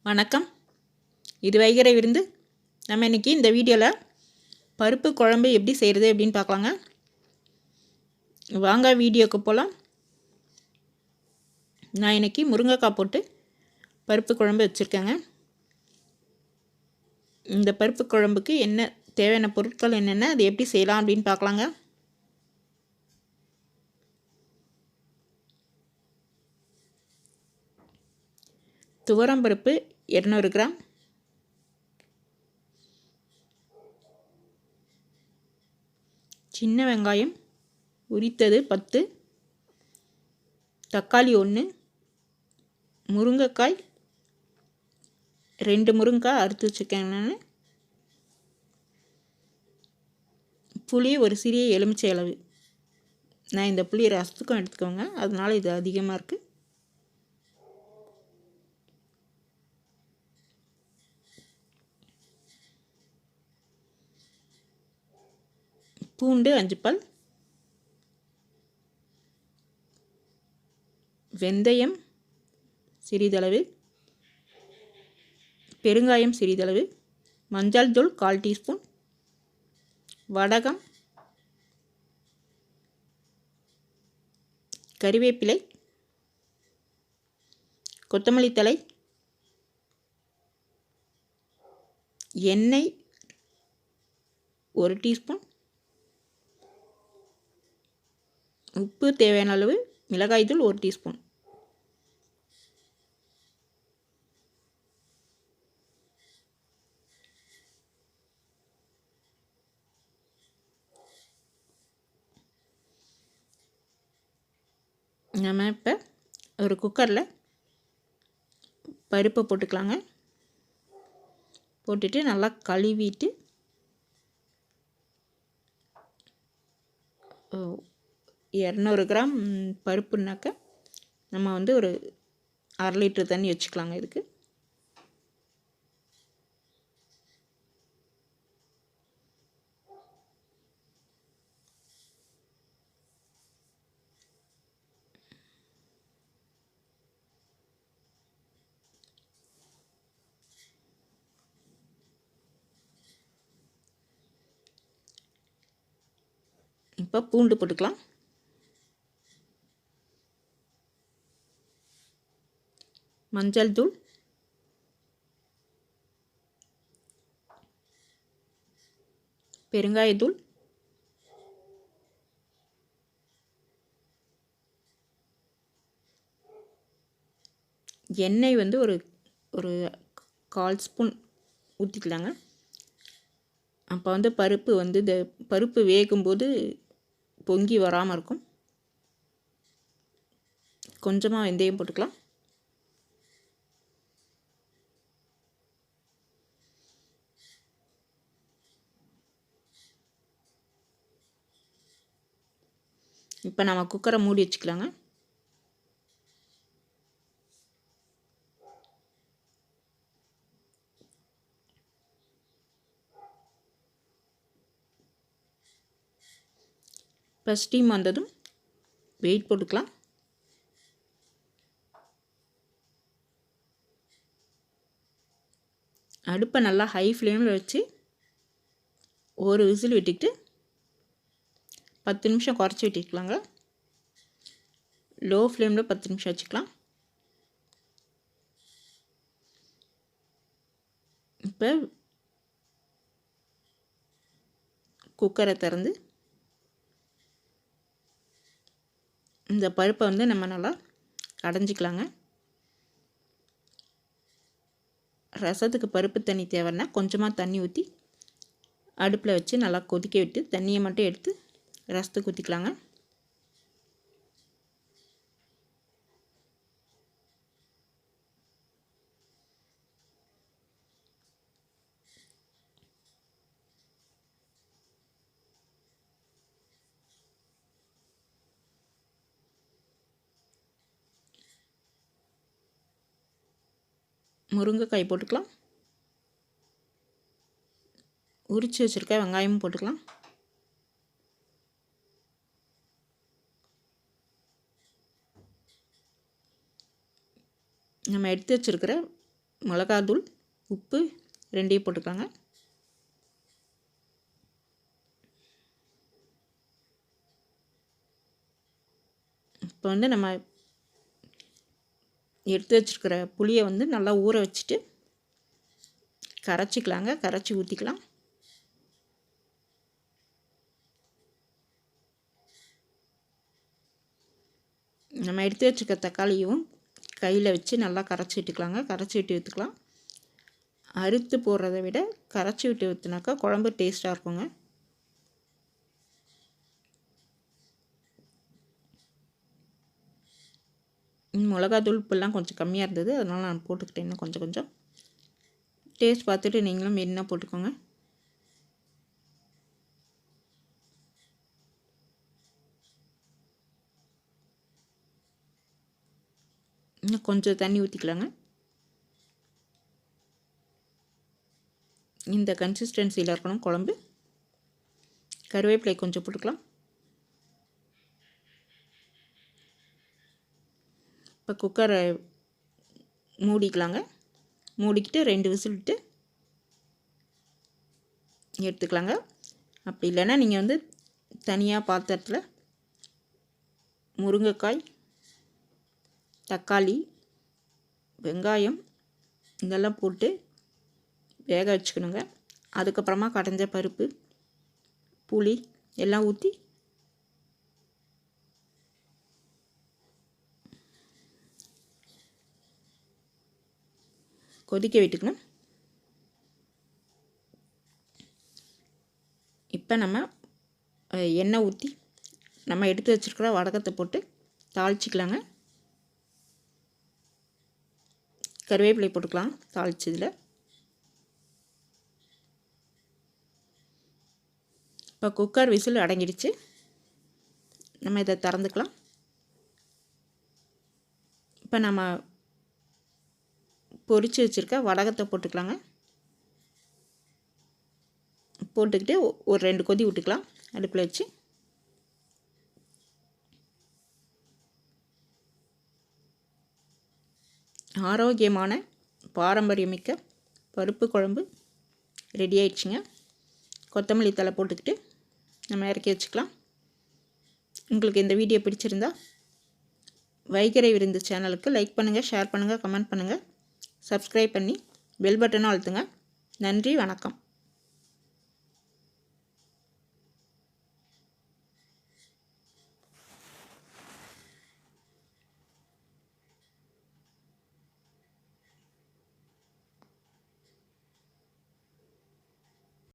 வணக்கம். இது வைகரை விருந்து. நம்ம இன்றைக்கி இந்த வீடியோவில் பருப்பு குழம்பு எப்படி செய்கிறது அப்படின்னு பார்க்கலாங்க. வாங்க வீடியோக்கு போகலாம். நான் இன்றைக்கி முருங்கைக்காய் போட்டு பருப்பு குழம்பு வச்சுருக்கேங்க. இந்த பருப்பு குழம்புக்கு என்ன தேவையான பொருட்கள் என்னென்ன, அது எப்படி செய்யலாம் அப்படின்னு பார்க்கலாங்க. துவரம் பருப்பு 200 கிராம், சின்ன வெங்காயம் உரித்தது 10, தக்காளி 1, முருங்கைக்காய் 2 முருங்கைக்காய் அறுத்து வச்சுருக்கேன் நான். புளி ஒரு சிறிய எலுமிச்சை அளவு. நான் இந்த புளி ரசத்துக்கும் எடுத்துக்கோங்க, அதனால் இது அதிகமாக இருக்குது. பூண்டு 5 பல், வெந்தயம் சிறிதளவு, பெருங்காயம் சிறிதளவு, மஞ்சள் தூள் 1/4 டீஸ்பூன், வடகம், கறிவேப்பிலை, கொத்தமல்லி தழை, எண்ணெய் 1 டீஸ்பூன், உப்பு தேவையான அளவு, மிளகாய் தூள் 1 டீஸ்பூன். நம்ம இப்போ ஒரு குக்கரில் பருப்பை போட்டுக்கலாங்க. போட்டுட்டு நல்லா கழுவிட்டு 200 கிராம் பருப்புனாக்க நம்ம ஒரு 1/2 லிட்டர் தண்ணி வச்சுக்கலாங்க இதுக்கு. இப்போ பூண்டு போட்டுக்கலாம். மஞ்சள் தூள், பெருங்காயத்தூள், எண்ணெய் ஒரு 1/4 ஸ்பூன் ஊற்றிக்கலாங்க. அப்போ பருப்பு இந்த பருப்பு வேகும்போது பொங்கி வராமல் இருக்கும். கொஞ்சமாக வெந்தயம் போட்டுக்கலாம். இப்போ நம்ம குக்கரை மூடி வச்சுக்கலாங்க. இப்போ ஸ்டீம் வந்ததும் வெயிட் போட்டுக்கலாம். அடுப்பை நல்லா ஹை ஃப்ளேமில் வச்சு ஒரு விசில் விட்டுக்கிட்டு 10 நிமிஷம் குறைச்சி விட்டுக்கலாங்க. லோ ஃப்ளேமில் 10 நிமிஷம் வச்சுக்கலாம். இப்போ குக்கரை திறந்து இந்த பருப்பை நம்ம நல்லா கடைஞ்சிக்கலாங்க. ரசத்துக்கு பருப்பு தண்ணி தேவைன்னா கொஞ்சமாக தண்ணி ஊற்றி அடுப்பில் வச்சு நல்லா கொதிக்க விட்டு தண்ணியை மட்டும் எடுத்து ரசத்துக்கு ஊற்றிக்கலாங்க. முருங்கைக்காய் போட்டுக்கலாம். உரித்து வச்சுருக்க வெங்காயமும் போட்டுக்கலாம். நம்ம எடுத்து வச்சுருக்கிற மிளகாத்தூள், உப்பு ரெண்டையும் போட்டுக்கலாங்க. இப்போ வந்து நம்ம எடுத்து வச்சுருக்கிற புளியை வந்து நல்லா ஊற வச்சுட்டு கரைச்சிக்கலாங்க. கரைச்சி ஊற்றிக்கலாம். நம்ம எடுத்து வச்சுருக்க தக்காளியும் கையில் வச்சு நல்லா கரைச்சி விட்டுக்கலாங்க. கரைச்சி விட்டு ஊற்றிக்கலாம். அறுத்து போடுறத விட கரைச்சி விட்டு ஊற்றினாக்கா குழம்பு டேஸ்ட்டாக இருக்குங்க. மிளகாத்தூள் உப்புலாம் கொஞ்சம் கம்மியாக இருந்தது, அதனால் நான் போட்டுக்கிட்டேன். இன்னும் கொஞ்சம் டேஸ்ட் பார்த்துட்டு நீங்களும் வேணும்னா போட்டுக்கோங்க. இன்னும் கொஞ்சம் தண்ணி ஊற்றிக்கலாங்க. இந்த கன்சிஸ்டன்சியில் இருக்கணும் குழம்பு. கருவேப்பிலை கொஞ்சம் போட்டுக்கலாம். இப்போ குக்கரை மூடிக்கலாங்க. மூடிக்கிட்டு 2 விசில் விட்டு எடுத்துக்கலாங்க. அப்படி இல்லைன்னா நீங்கள் வந்து தனியாக பாத்திரத்தில் முருங்கைக்காய், தக்காளி, வெங்காயம் இதெல்லாம் போட்டு வேக வச்சுக்கணுங்க. அதுக்கப்புறமா கடைஞ்ச பருப்பு, புளி எல்லாம் ஊற்றி கொதிக்க விட்டுக்கணும். இப்போ நம்ம எண்ணெய் ஊற்றி நம்ம எடுத்து வச்சுருக்கிற வடகத்தை போட்டு தாளிச்சிக்கலாங்க. கருவேப்பிலை போட்டுக்கலாம் தாளிச்சதில். இப்போ குக்கர் விசில் அடங்கிடுச்சு. நம்ம இதை திறந்துக்கலாம். இப்போ நம்ம பொரித்து வச்சுருக்க வடகத்தை போட்டுக்கலாங்க. போட்டுக்கிட்டு ஒரு 2 கொதி விட்டுக்கலாம் அடுப்பில் வச்சு. ஆரோக்கியமான பாரம்பரியமிக்க பருப்பு குழம்பு ரெடி ஆயிடுச்சுங்க. கொத்தமல்லி தழை போட்டுக்கிட்டு நம்ம இறக்கி வச்சுக்கலாம். உங்களுக்கு இந்த வீடியோ பிடிச்சிருந்தா வைகரை விருந்து சேனலுக்கு லைக் பண்ணுங்கள், ஷேர் பண்ணுங்கள், கமெண்ட் பண்ணுங்கள், சப்ஸ்கிரைப் பண்ணி பெல் பட்டனும் அழுத்துங்க. நன்றி, வணக்கம்.